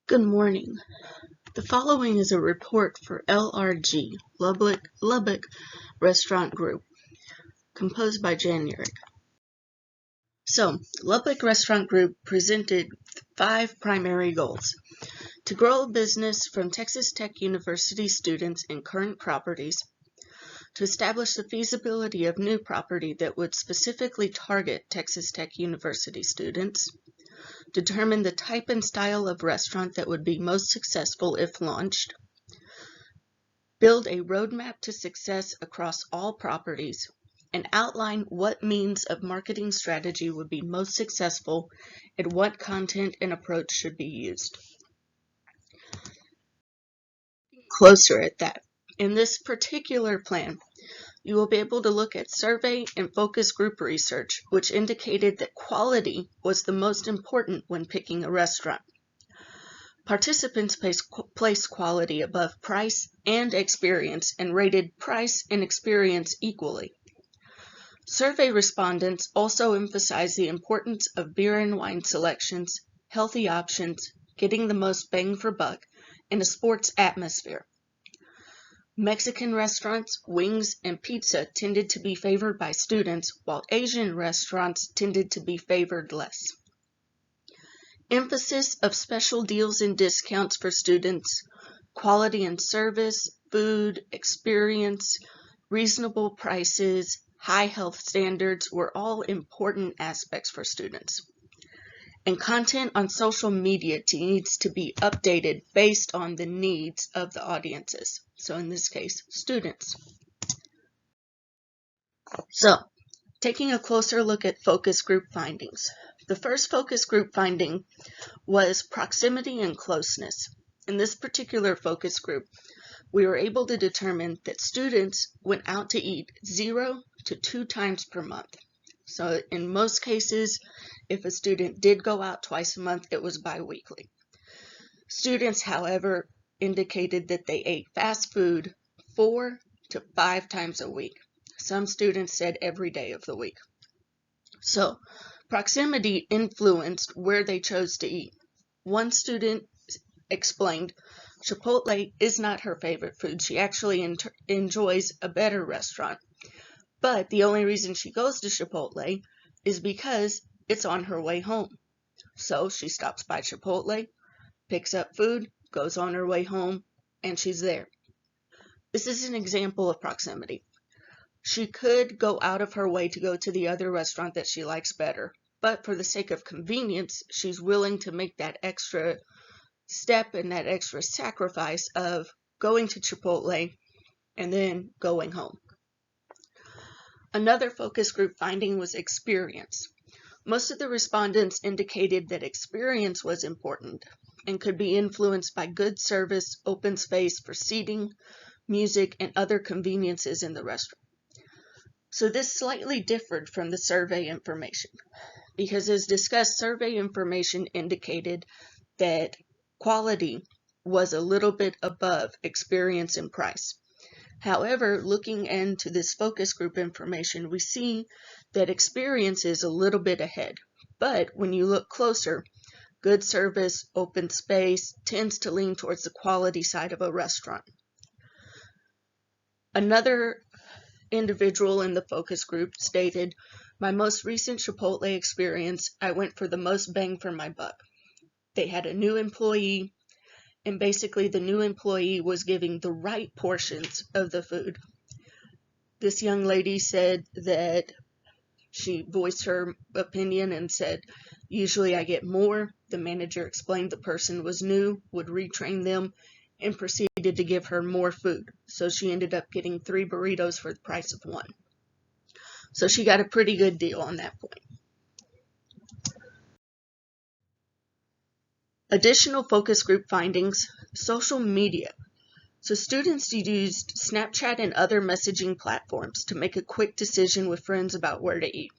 Good morning. The following is a report for LRG, Lubbock Restaurant Group, composed by January. So, Lubbock Restaurant Group presented 5 primary goals: to grow a business from Texas Tech University students in current properties, to establish the feasibility of new property that would specifically target Texas Tech University students, determine the type and style of restaurant that would be most successful if launched, build a roadmap to success across all properties, and outline what means of marketing strategy would be most successful and what content and approach should be used. Closer at that. In this particular plan, you will be able to look at survey and focus group research, which indicated that quality was the most important when picking a restaurant. Participants placed quality above price and experience and rated price and experience equally. Survey respondents also emphasized the importance of beer and wine selections, healthy options, getting the most bang for buck, and a sports atmosphere. Mexican restaurants, wings, and pizza tended to be favored by students, while Asian restaurants tended to be favored less. Emphasis of special deals and discounts for students, quality and service, food, experience, reasonable prices, high health standards were all important aspects for students. And content on social media needs to be updated based on the needs of the audiences. So in this case, students. So, taking a closer look at focus group findings. The first focus group finding was proximity and closeness. In this particular focus group, we were able to determine that students went out to eat 0 to 2 times per month. So in most cases, if a student did go out twice a month, it was biweekly. Students, however, indicated that they ate fast food 4 to 5 times a week. Some students said every day of the week. So, proximity influenced where they chose to eat. One student explained Chipotle is not her favorite food. She actually enjoys a better restaurant. But the only reason she goes to Chipotle is because it's on her way home. So she stops by Chipotle, picks up food, goes on her way home, and she's there. This is an example of proximity. She could go out of her way to go to the other restaurant that she likes better, but for the sake of convenience, she's willing to make that extra step and that extra sacrifice of going to Chipotle and then going home. Another focus group finding was experience. Most of the respondents indicated that experience was important and could be influenced by good service, open space for seating, music, and other conveniences in the restaurant. So this slightly differed from the survey information because, as discussed, survey information indicated that quality was a little bit above experience and price. However, looking into this focus group information, we see that experience is a little bit ahead. But when you look closer, good service, open space tends to lean towards the quality side of a restaurant. Another individual in the focus group stated, "My most recent Chipotle experience, I went for the most bang for my buck. They had a new employee, and basically the new employee was giving the right portions of the food." This young lady said that she voiced her opinion and said, "Usually I get more." The manager explained the person was new, would retrain them, and proceeded to give her more food. So she ended up getting 3 burritos for the price of 1. So she got a pretty good deal on that point. Additional focus group findings: social media. So students used Snapchat and other messaging platforms to make a quick decision with friends about where to eat.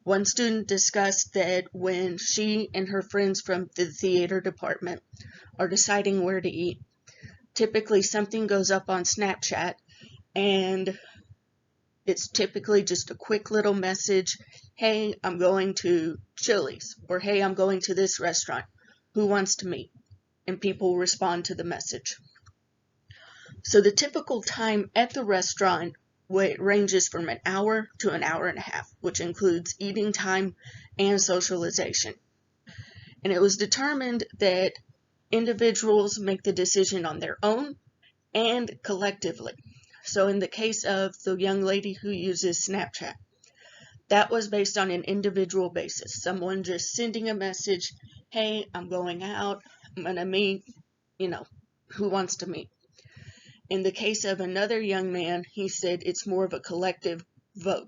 One student discussed that when she and her friends from the theater department are deciding where to eat, typically something goes up on Snapchat and it's typically just a quick little message, "Hey, I'm going to Chili's," or "Hey, I'm going to this restaurant. Who wants to meet?" and people respond to the message. So the typical time at the restaurant ranges from an hour to an hour and a half, which includes eating time and socialization. And it was determined that individuals make the decision on their own and collectively. So in the case of the young lady who uses Snapchat, that was based on an individual basis. Someone just sending a message, hey, I'm going out, I'm going to meet, who wants to meet. In the case of another young man, he said it's more of a collective vote.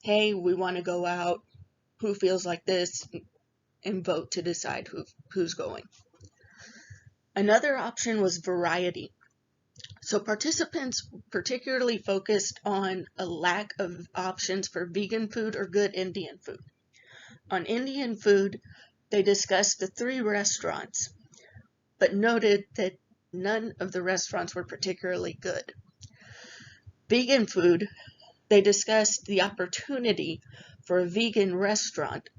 Hey, we want to go out, who feels like this, and vote to decide who's going. Another option was variety. So participants particularly focused on a lack of options for vegan food or good Indian food. On Indian food, they discussed the 3 restaurants, but noted that none of the restaurants were particularly good. Vegan food, they discussed the opportunity for a vegan restaurant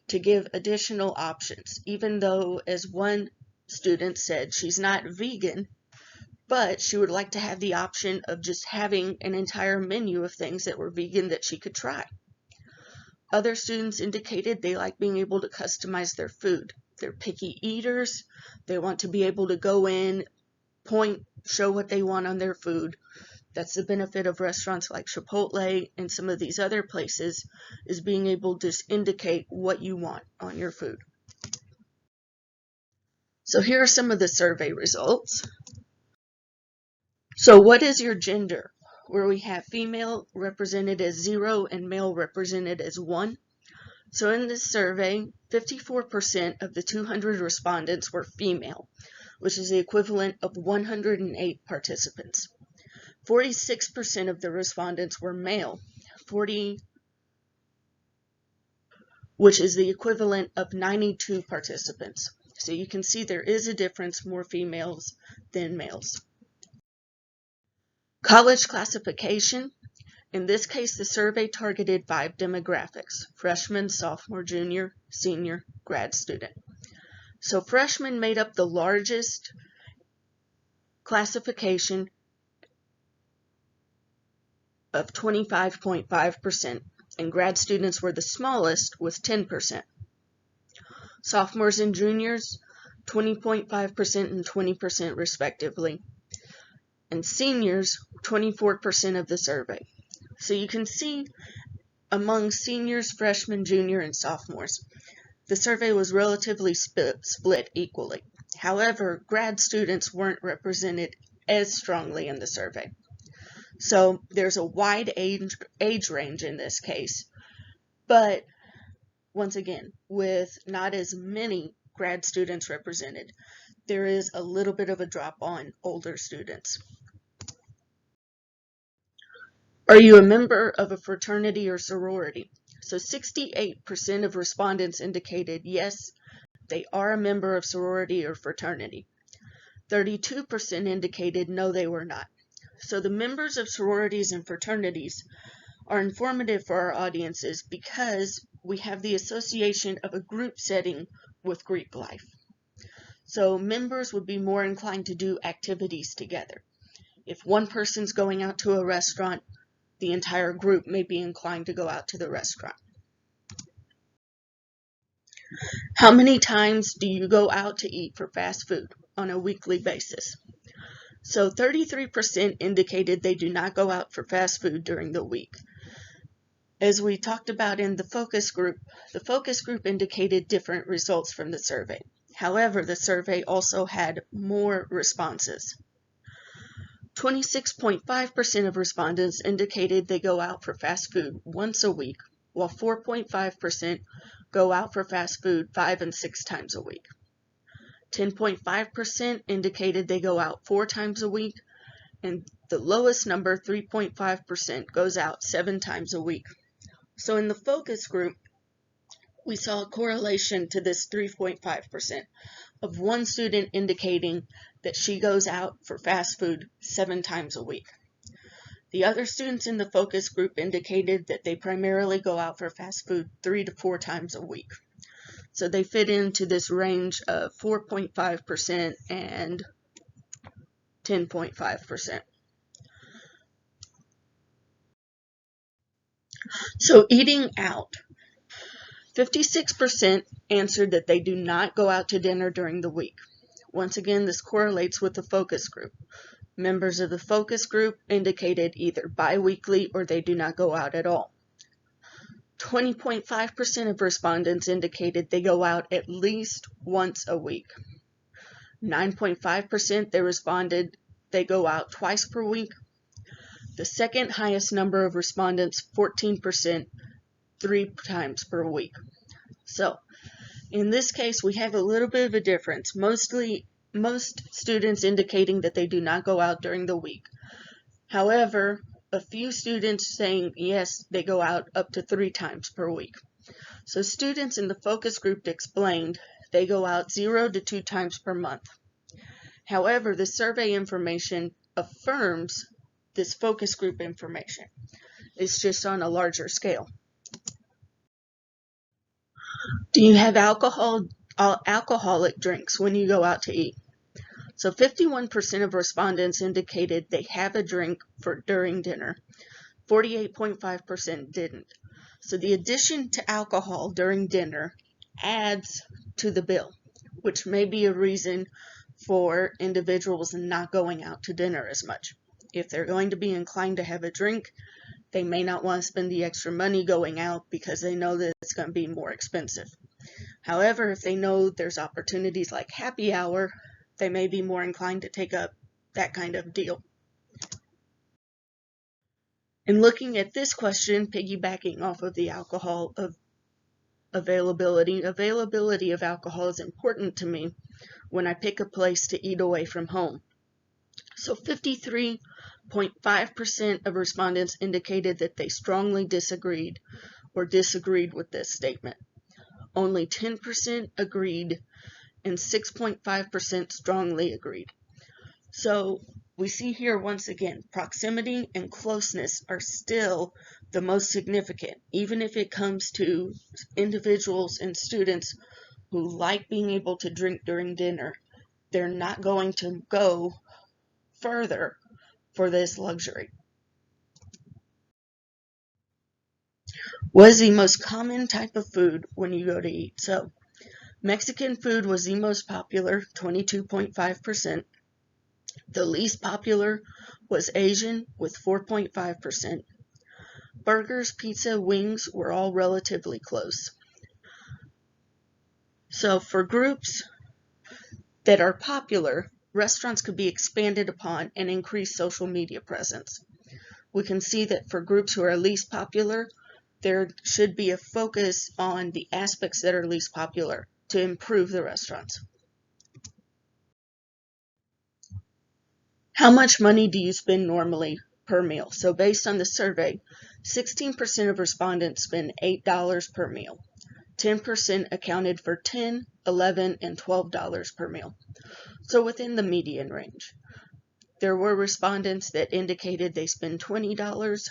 to give additional options, even though, as one student said, she's not vegan, but she would like to have the option of just having an entire menu of things that were vegan that she could try. Other students indicated they like being able to customize their food. They're picky eaters. They want to be able to go in, point, show what they want on their food. That's the benefit of restaurants like Chipotle and some of these other places, is being able to indicate what you want on your food. So here are some of the survey results. So what is your gender? Where we have female represented as 0 and male represented as 1. So in this survey, 54% of the 200 respondents were female, which is the equivalent of 108 participants. 46% of the respondents were male, which is the equivalent of 92 participants. So you can see there is a difference, more females than males. College classification. In this case, the survey targeted 5 demographics: freshman, sophomore, junior, senior, grad student. So freshmen made up the largest classification of 25.5%, and grad students were the smallest with 10%. Sophomores and juniors, 20.5% and 20% respectively, and seniors, 24% of the survey. So you can see among seniors, freshmen, junior, and sophomores, the survey was relatively split equally. However, grad students weren't represented as strongly in the survey. So there's a wide age range in this case, but once again, with not as many grad students represented, there is a little bit of a drop on older students. Are you a member of a fraternity or sorority? So 68% of respondents indicated yes, they are a member of sorority or fraternity. 32% indicated no, they were not. So the members of sororities and fraternities are informative for our audiences because we have the association of a group setting with Greek life. So members would be more inclined to do activities together. If one person's going out to a restaurant, the entire group may be inclined to go out to the restaurant. How many times do you go out to eat for fast food on a weekly basis? So 33% indicated they do not go out for fast food during the week. As we talked about in the focus group indicated different results from the survey. However, the survey also had more responses. 26.5% of respondents indicated they go out for fast food once a week, while 4.5% go out for fast food 5 and 6 times a week. 10.5% indicated they go out 4 times a week, and the lowest number, 3.5%, goes out 7 times a week. So in the focus group, we saw a correlation to this 3.5% of one student indicating that she goes out for fast food 7 times a week. The other students in the focus group indicated that they primarily go out for fast food 3 to 4 times a week. So they fit into this range of 4.5% and 10.5%. So eating out. 56% answered that they do not go out to dinner during the week. Once again, this correlates with the focus group. Members of the focus group indicated either bi-weekly or they do not go out at all. 20.5% of respondents indicated they go out at least once a week. 9.5% they responded they go out twice per week. The second highest number of respondents, 14%, 3 times per week. So in this case, we have a little bit of a difference. Most students indicating that they do not go out during the week. However, a few students saying yes, they go out up to 3 times per week. So students in the focus group explained they go out 0 to 2 times per month. However, the survey information affirms this focus group information. It's just on a larger scale. Do you have alcoholic drinks when you go out to eat? So 51% of respondents indicated they have a drink during dinner. 48.5% didn't. So the addition to alcohol during dinner adds to the bill, which may be a reason for individuals not going out to dinner as much. If they're going to be inclined to have a drink, they may not want to spend the extra money going out because they know that it's going to be more expensive. However, if they know there's opportunities like happy hour, they may be more inclined to take up that kind of deal. In looking at this question, piggybacking off of the alcohol availability of alcohol is important to me when I pick a place to eat away from home. So 53.5% of respondents indicated that they strongly disagreed with this statement. Only 10% agreed and 6.5% strongly agreed. So we see here once again, proximity and closeness are still the most significant, even if it comes to individuals and students who like being able to drink during dinner. They're not going to go further for this luxury. What is the most common type of food when you go to eat? So Mexican food was the most popular, 22.5%. The least popular was Asian with 4.5%. Burgers, pizza, wings were all relatively close. So for groups that are popular, restaurants could be expanded upon and increase social media presence. We can see that for groups who are least popular, there should be a focus on the aspects that are least popular to improve the restaurants. How much money do you spend normally per meal? So based on the survey, 16% of respondents spend $8 per meal. 10% accounted for $10, $11, and $12 per meal. So within the median range. There were respondents that indicated they spend $20,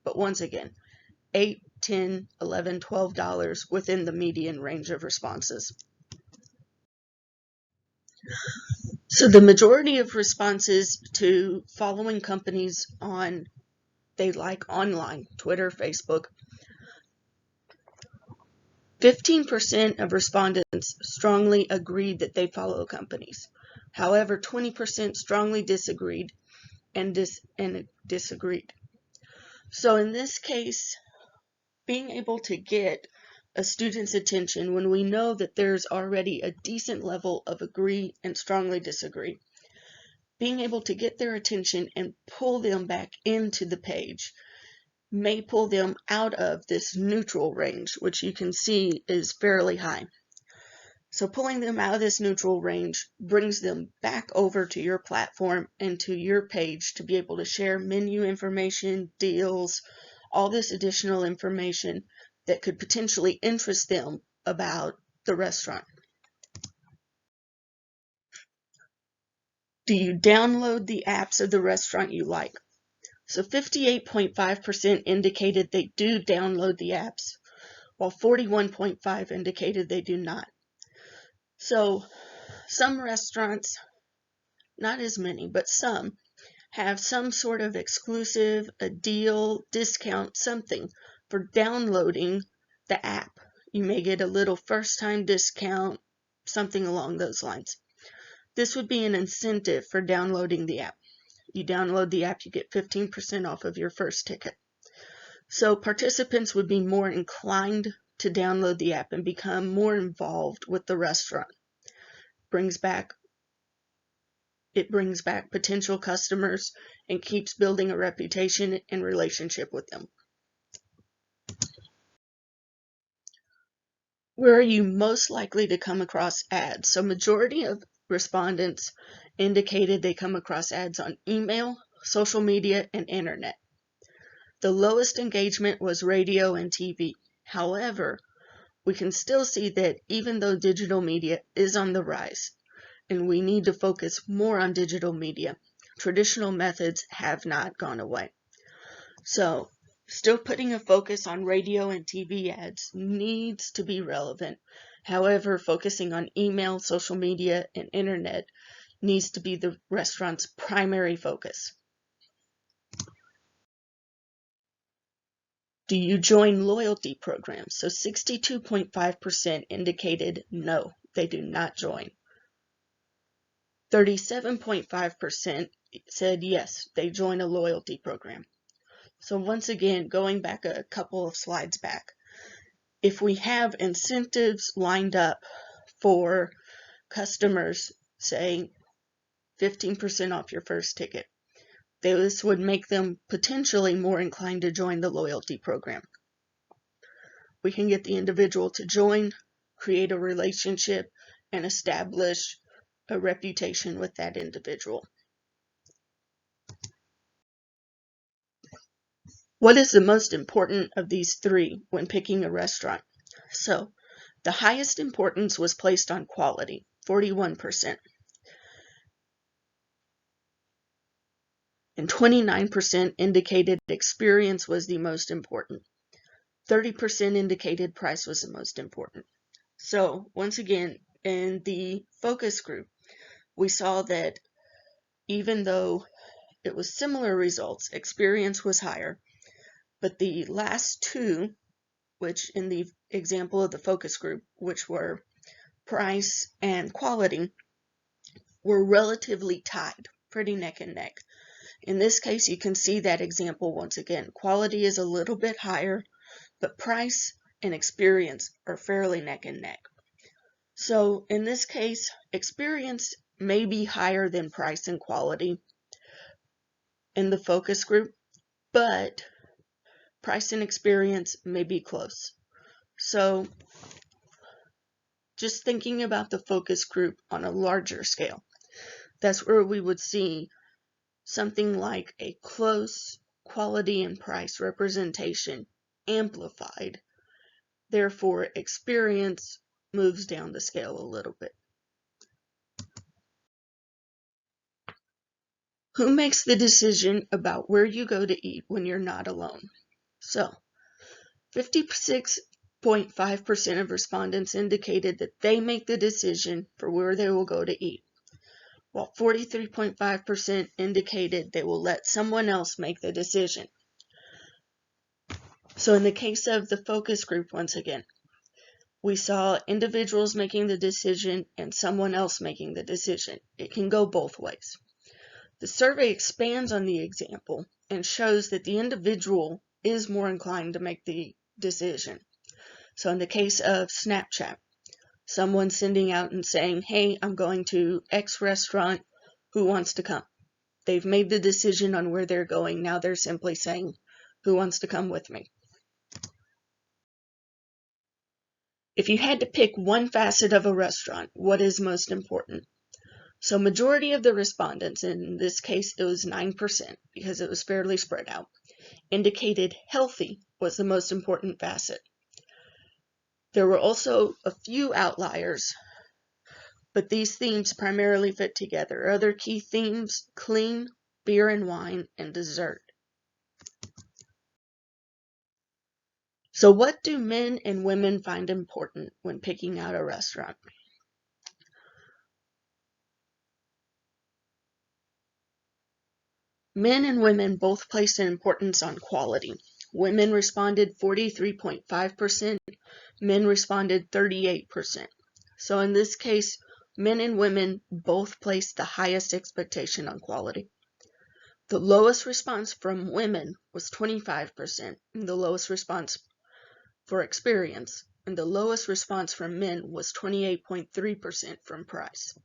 but once again, $8, $10, $11, $12 within the median range of responses. So the majority of responses to following companies they like online, Twitter, Facebook. 15% of respondents strongly agreed that they follow companies. However, 20% strongly disagreed and disagreed. So in this case, being able to get a student's attention when we know that there's already a decent level of agree and strongly disagree, being able to get their attention and pull them back into the page may pull them out of this neutral range, which you can see is fairly high. So pulling them out of this neutral range brings them back over to your platform and to your page to be able to share menu information, deals, all this additional information that could potentially interest them about the restaurant. Do you download the apps of the restaurant you like? So 58.5% indicated they do download the apps, while 41.5% indicated they do not. So some restaurants, not as many, but some, have some sort of exclusive, a deal, discount, something for downloading the app. You may get a little first-time discount, something along those lines. This would be an incentive for downloading the app. You download the app, you get 15% off of your first ticket. So participants would be more inclined to download the app and become more involved with the restaurant. It brings back potential customers and keeps building a reputation and relationship with them. Where are you most likely to come across ads? So majority of respondents indicated they come across ads on email, social media, and internet. The lowest engagement was radio and TV. However, we can still see that even though digital media is on the rise, and we need to focus more on digital media, traditional methods have not gone away. So, still putting a focus on radio and TV ads needs to be relevant. However, focusing on email, social media, and internet needs to be the restaurant's primary focus. Do you join loyalty programs? So 62.5% indicated no, they do not join. 37.5% said yes, they join a loyalty program. So once again, going back a couple of slides back, if we have incentives lined up for customers, say 15% off your first ticket, this would make them potentially more inclined to join the loyalty program. We can get the individual to join, create a relationship, and establish a reputation with that individual. What is the most important of these three when picking a restaurant? So, the highest importance was placed on quality, 41%. And 29% indicated experience was the most important. 30% indicated price was the most important. So, once again, in the focus group, we saw that even though it was similar results, experience was higher, but the last two, which in the example of the focus group, which were price and quality, were relatively tied, pretty neck and neck. In this case, you can see that example once again. Quality is a little bit higher, but price and experience are fairly neck and neck. So in this case, experience may be higher than price and quality in the focus group, but price and experience may be close. So just thinking about the focus group on a larger scale, that's where we would see something like a close quality and price representation amplified. Therefore, experience moves down the scale a little bit. Who makes the decision about where you go to eat when you're not alone? So, 56.5% of respondents indicated that they make the decision for where they will go to eat, while 43.5% indicated they will let someone else make the decision. So in the case of the focus group, once again, we saw individuals making the decision and someone else making the decision. It can go both ways. The survey expands on the example and shows that the individual is more inclined to make the decision. So in the case of Snapchat, someone sending out and saying, hey, I'm going to X restaurant, who wants to come? They've made the decision on where they're going. Now they're simply saying, who wants to come with me? If you had to pick one facet of a restaurant, what is most important? So majority of the respondents, in this case it was 9% because it was fairly spread out, indicated healthy was the most important facet. There were also a few outliers, but these themes primarily fit together. Other key themes: clean, beer and wine, and dessert. So what do men and women find important when picking out a restaurant? Men and women both placed an importance on quality. Women responded 43.5%, men responded 38%. So in this case, men and women both placed the highest expectation on quality. The lowest response from women was 25%, and the lowest response for experience, and the lowest response from men was 28.3% from price.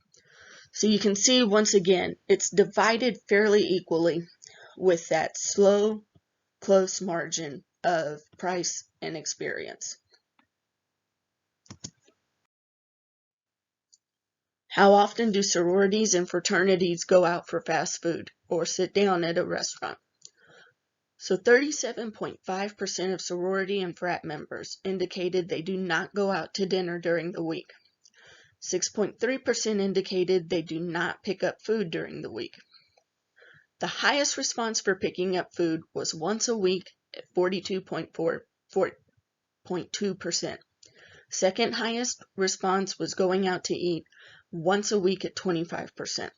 So you can see once again, it's divided fairly equally with that slow, close margin of price and experience. How often do sororities and fraternities go out for fast food or sit down at a restaurant? So 37.5% of sorority and frat members indicated they do not go out to dinner during the week. 6.3% indicated they do not pick up food during the week. The highest response for picking up food was once a week at 42.2%. Second highest response was going out to eat once a week at 25%.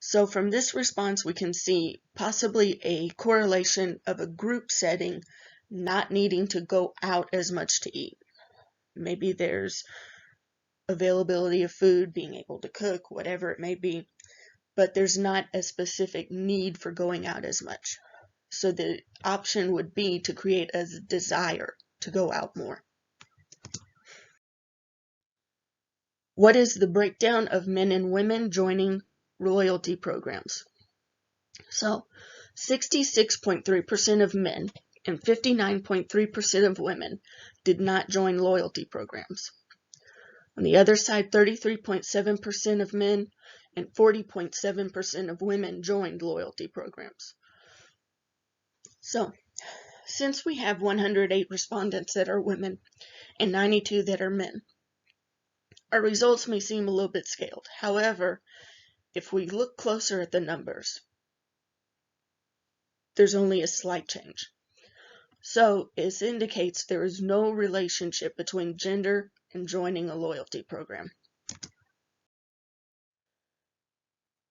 So from this response, we can see possibly a correlation of a group setting not needing to go out as much to eat. Maybe there's availability of food, being able to cook, whatever it may be, but there's not a specific need for going out as much. So the option would be to create a desire to go out more. What is the breakdown of men and women joining loyalty programs? So 66.3% of men and 59.3% of women did not join loyalty programs. On the other side, 33.7% of men and 40.7% of women joined loyalty programs. So, since we have 108 respondents that are women and 92 that are men, our results may seem a little bit scaled. However, if we look closer at the numbers, there's only a slight change. So, it indicates there is no relationship between gender and joining a loyalty program.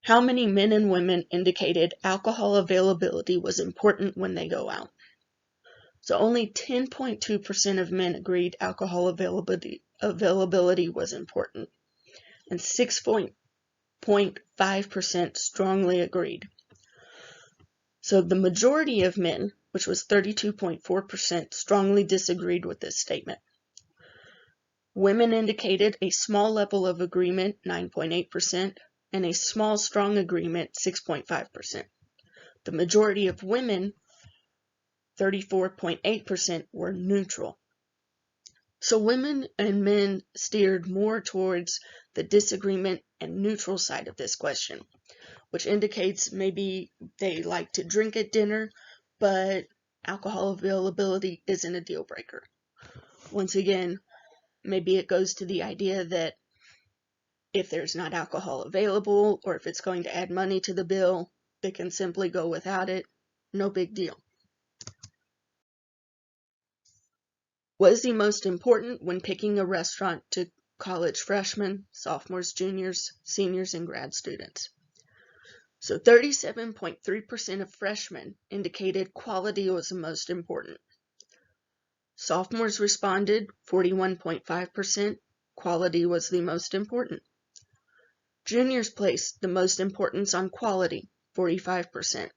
How many men and women indicated alcohol availability was important when they go out? So only 10.2% of men agreed alcohol availability was important, and 6.5% strongly agreed. So the majority of men, which was 32.4%, strongly disagreed with this statement. Women indicated a small level of agreement, 9.8%, and a small strong agreement, 6.5%. The majority of women, 34.8%, were neutral. So women and men steered more towards the disagreement and neutral side of this question, which indicates maybe they like to drink at dinner, but alcohol availability isn't a deal breaker. Once again, maybe it goes to the idea that if there's not alcohol available, or if it's going to add money to the bill, they can simply go without it. No big deal. What is the most important when picking a restaurant to college freshmen, sophomores, juniors, seniors, and grad students? So 37.3% of freshmen indicated quality was the most important. Sophomores responded 41.5%, quality was the most important. Juniors placed the most importance on quality, 45%.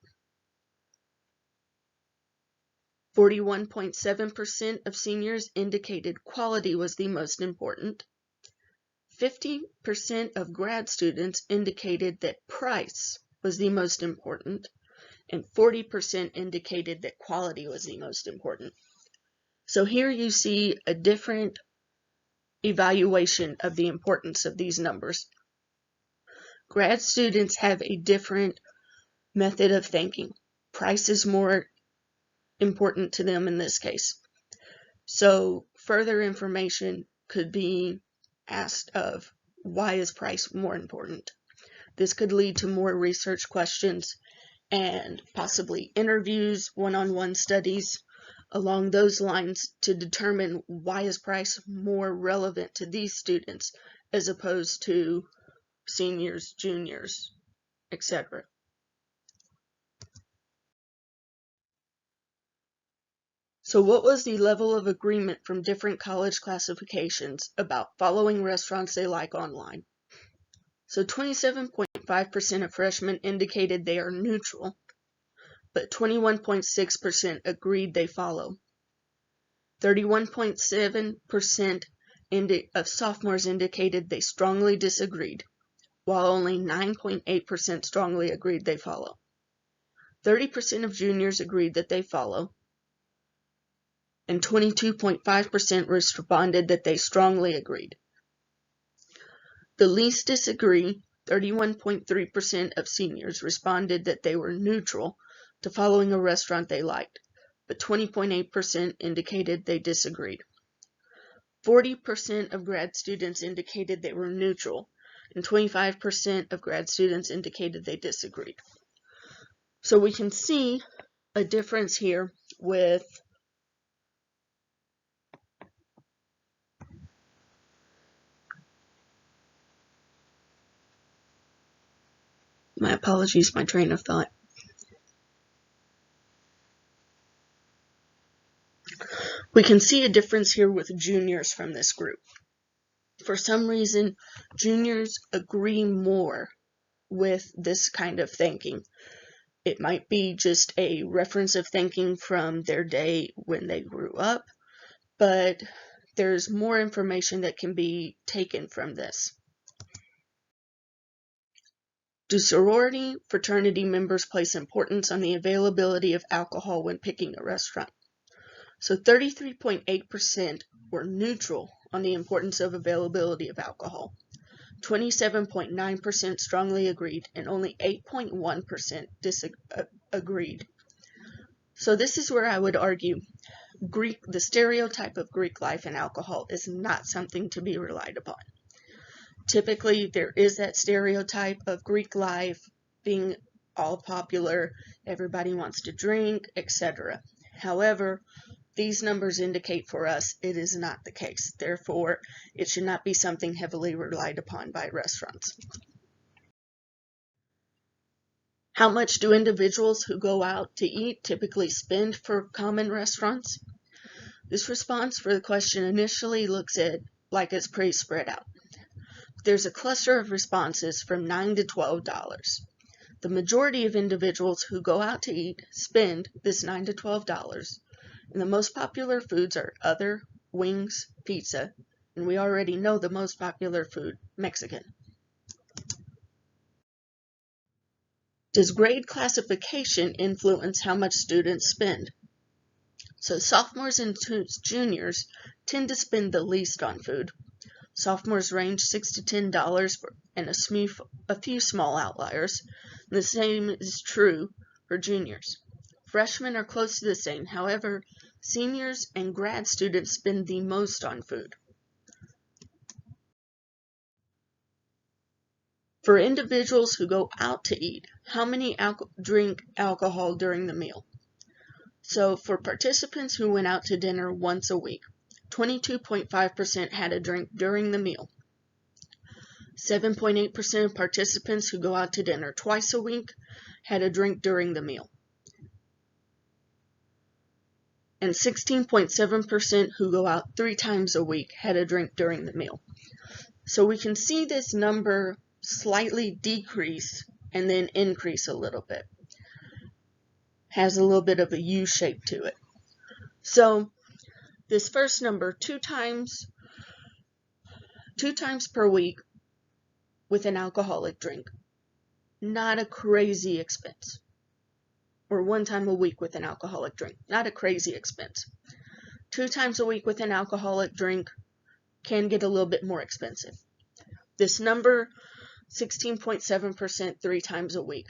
41.7% of seniors indicated quality was the most important. 50% of grad students indicated that price was the most important, and 40% indicated that quality was the most important. So here you see a different evaluation of the importance of these numbers. Grad students have a different method of thinking. Price is more important to them in this case. So further information could be asked of why is price more important. This could lead to more research questions and possibly interviews, one-on-one studies along those lines to determine why is price more relevant to these students as opposed to seniors, juniors, etc. So what was the level of agreement from different college classifications about following restaurants they like online? So 27.5% of freshmen indicated they are neutral, but 21.6% agreed they follow. 31.7% of sophomores indicated they strongly disagreed, while only 9.8% strongly agreed they follow. 30% of juniors agreed that they follow, and 22.5% responded that they strongly agreed. The least disagree, 31.3% of seniors responded that they were neutral to following a restaurant they liked, but 20.8% indicated they disagreed. 40% of grad students indicated they were neutral, and 25% of grad students indicated they disagreed. So we can see a difference here with my apologies, my train of thought. We can see a difference here with juniors from this group. For some reason, juniors agree more with this kind of thinking. It might be just a reference of thinking from their day when they grew up, but there's more information that can be taken from this. Do sorority, fraternity members place importance on the availability of alcohol when picking a restaurant? So 33.8% were neutral on the importance of availability of alcohol. 27.9% strongly agreed, and only 8.1% disagreed. So this is where I would argue the stereotype of Greek life and alcohol is not something to be relied upon. Typically, there is that stereotype of Greek life being all popular, everybody wants to drink, etc. However, these numbers indicate for us it is not the case. Therefore, it should not be something heavily relied upon by restaurants. How much do individuals who go out to eat typically spend for common restaurants? This response for the question initially looks like it's pretty spread out. There's a cluster of responses from $9 to $12. The majority of individuals who go out to eat spend this $9 to $12, and the most popular foods are other, wings, pizza, and we already know the most popular food, Mexican. Does grade classification influence how much students spend? So sophomores and juniors tend to spend the least on food. Sophomores range $6 to $10 and a few small outliers. The same is true for juniors. Freshmen are close to the same. However, seniors and grad students spend the most on food. For individuals who go out to eat, how many drink alcohol during the meal? So for participants who went out to dinner once a week, 22.5% had a drink during the meal. 7.8% of participants who go out to dinner twice a week had a drink during the meal. And 16.7% who go out 3 times a week had a drink during the meal. So we can see this number slightly decrease and then increase a little bit. Has a little bit of a U shape to it. So this first number, 2 times per week with an alcoholic drink, not a crazy expense. Or 1 time a week with an alcoholic drink, not a crazy expense. 2 times a week with an alcoholic drink can get a little bit more expensive. This number, 16.7%, 3 times a week.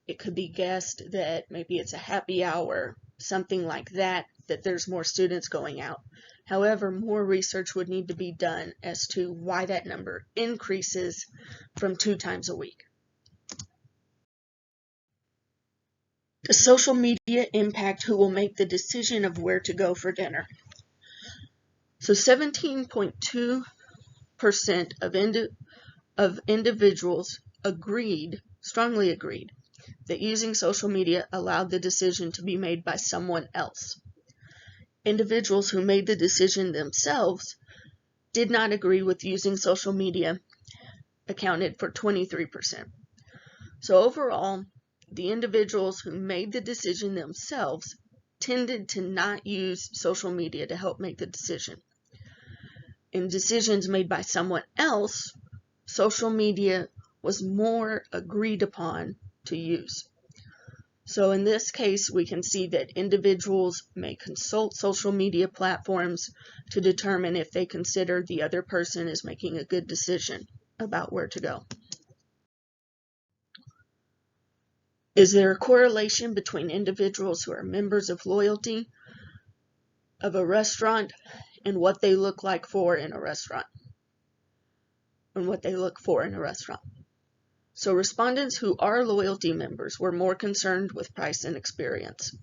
It could be guessed that maybe it's a happy hour, something like that there's more students going out. However, more research would need to be done as to why that number increases from 2 times a week. Does social media impact who will make the decision of where to go for dinner? So 17.2% of individuals strongly agreed, that using social media allowed the decision to be made by someone else. Individuals who made the decision themselves did not agree with using social media accounted for 23%. So overall, the individuals who made the decision themselves tended to not use social media to help make the decision. In decisions made by someone else, social media was more agreed upon to use. So in this case, we can see that individuals may consult social media platforms to determine if they consider the other person is making a good decision about where to go. Is there a correlation between individuals who are members of loyalty of a restaurant and what they look like for in a restaurant? So respondents who are loyalty members were more concerned with price and experience.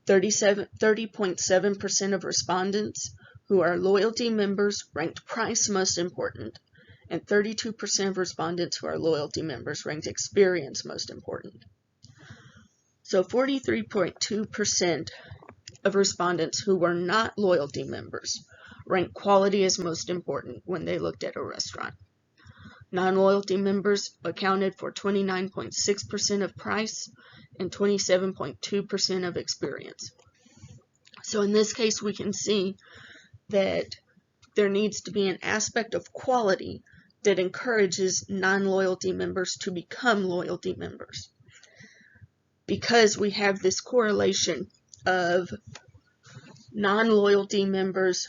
30.7% of respondents who are loyalty members ranked price most important, and 32% of respondents who are loyalty members ranked experience most important. So 43.2% of respondents who were not loyalty members ranked quality as most important when they looked at a restaurant. Non-loyalty members accounted for 29.6% of price and 27.2% of experience. So in this case, we can see that there needs to be an aspect of quality that encourages non-loyalty members to become loyalty members, because we have this correlation of non-loyalty members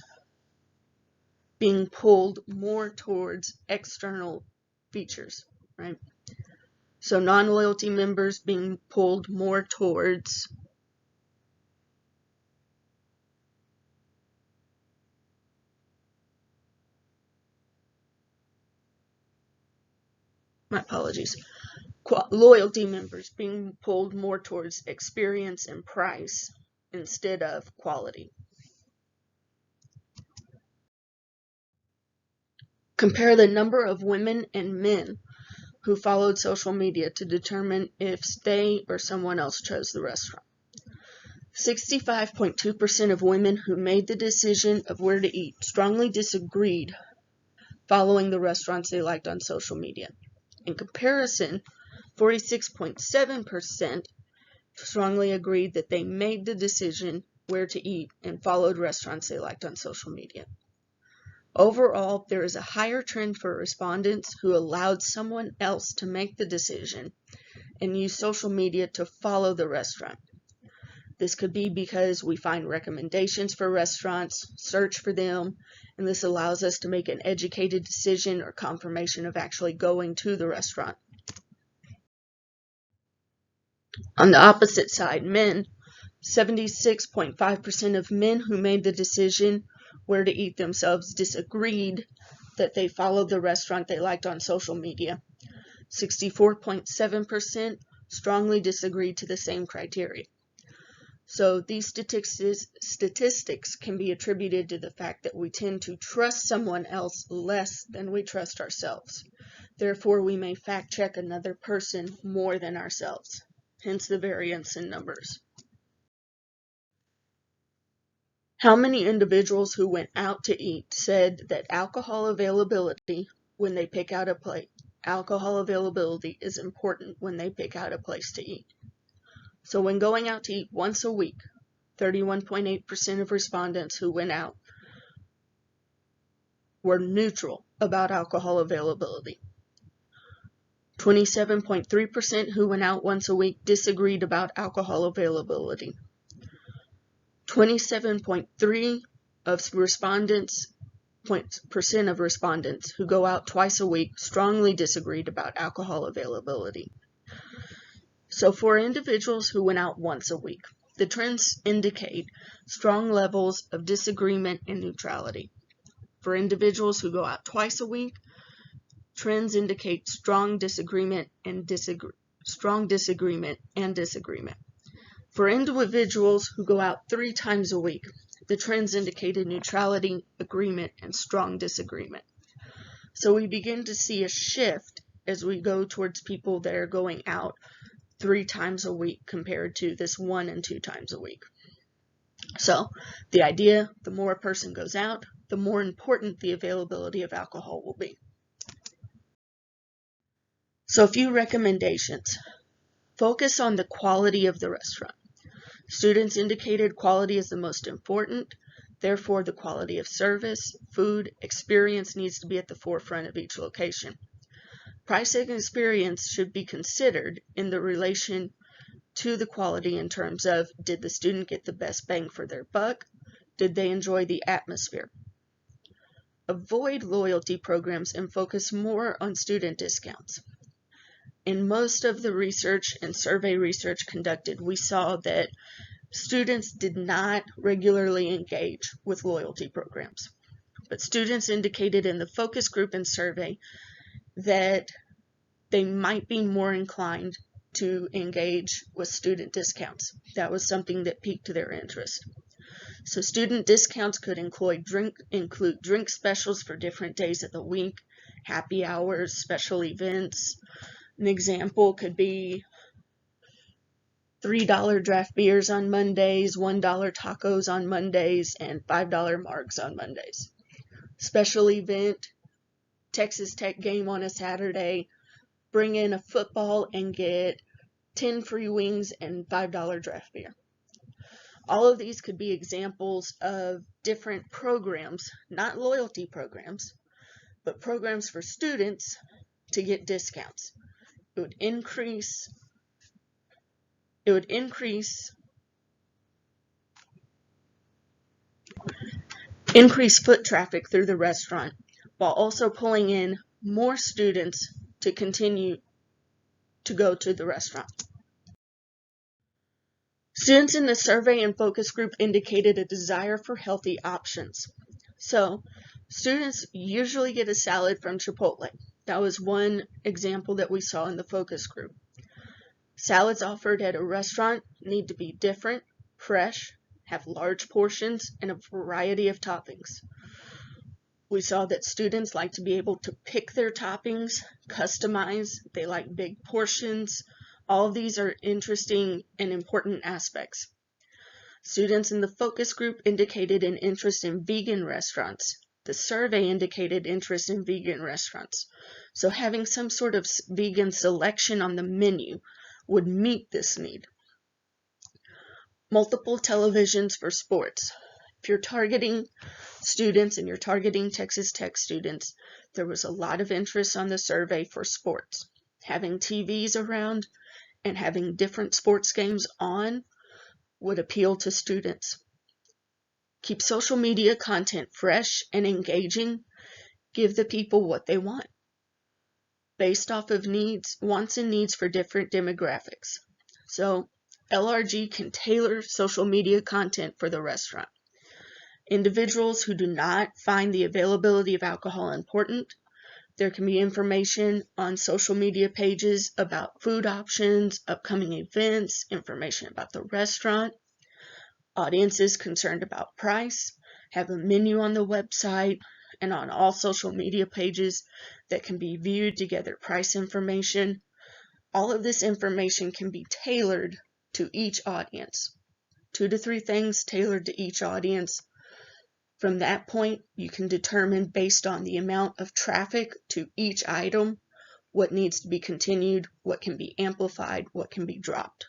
being pulled more towards external features, right? So non-loyalty members being pulled more towards loyalty members being pulled more towards experience and price instead of quality. Compare the number of women and men who followed social media to determine if they or someone else chose the restaurant. 65.2% of women who made the decision of where to eat strongly disagreed following the restaurants they liked on social media. In comparison, 46.7% strongly agreed that they made the decision where to eat and followed restaurants they liked on social media. Overall, there is a higher trend for respondents who allowed someone else to make the decision and use social media to follow the restaurant. This could be because we find recommendations for restaurants, search for them, and this allows us to make an educated decision or confirmation of actually going to the restaurant. On the opposite side, men, 76.5% of men who made the decision where to eat themselves disagreed that they followed the restaurant they liked on social media. 64.7% strongly disagreed to the same criteria. So these statistics can be attributed to the fact that we tend to trust someone else less than we trust ourselves. Therefore, we may fact check another person more than ourselves, hence the variance in numbers. How many individuals who went out to eat said that alcohol availability when they pick out a plate? Alcohol availability is important when they pick out a place to eat. So when going out to eat once a week, 31.8% of respondents who went out were neutral about alcohol availability. 27.3% who went out once a week disagreed about alcohol availability. 27.3% of respondents who go out twice a week strongly disagreed about alcohol availability. So for individuals who went out once a week, the trends indicate strong levels of disagreement and neutrality. For individuals who go out twice a week, trends indicate strong disagreement and disagreement. For individuals who go out 3 times a week, the trends indicated neutrality, agreement, and strong disagreement. So we begin to see a shift as we go towards people that are going out 3 times a week compared to this 1 and 2 times a week. So the idea, the more a person goes out, the more important the availability of alcohol will be. So a few recommendations. Focus on the quality of the restaurant. Students indicated quality is the most important, therefore the quality of service, food, experience needs to be at the forefront of each location. Price and experience should be considered in the relation to the quality in terms of, did the student get the best bang for their buck? Did they enjoy the atmosphere? Avoid loyalty programs and focus more on student discounts. In most of the research and survey research conducted, we saw that students did not regularly engage with loyalty programs. But students indicated in the focus group and survey that they might be more inclined to engage with student discounts. That was something that piqued their interest. So student discounts could include drink specials for different days of the week, happy hours, special events. An example could be $3 draft beers on Mondays, $1 tacos on Mondays, and $5 margs on Mondays. Special event, Texas Tech game on a Saturday, bring in a football and get 10 free wings and $5 draft beer. All of these could be examples of different programs, not loyalty programs, but programs for students to get discounts. It would increase foot traffic through the restaurant while also pulling in more students to continue to go to the restaurant. Students in the survey and focus group indicated a desire for healthy options. So students usually get a salad from Chipotle. That was one example that we saw in the focus group. Salads offered at a restaurant need to be different, fresh, have large portions, and a variety of toppings. We saw that students like to be able to pick their toppings, customize, they like big portions. All of these are interesting and important aspects. Students in the focus group indicated an interest in vegan restaurants. The survey indicated interest in vegan restaurants. So having some sort of vegan selection on the menu would meet this need. Multiple televisions for sports. If you're targeting students and you're targeting Texas Tech students, there was a lot of interest on the survey for sports. Having TVs around and having different sports games on would appeal to students. Keep social media content fresh and engaging. Give the people what they want, based off of wants and needs for different demographics. So LRG can tailor social media content for the restaurant. Individuals who do not find the availability of alcohol important, there can be information on social media pages about food options, upcoming events, information about the restaurant. Audiences concerned about price have a menu on the website and on all social media pages that can be viewed to gather price information. All of this information can be tailored to each audience. 2 to 3 things tailored to each audience. From that point, you can determine based on the amount of traffic to each item what needs to be continued, what can be amplified, what can be dropped.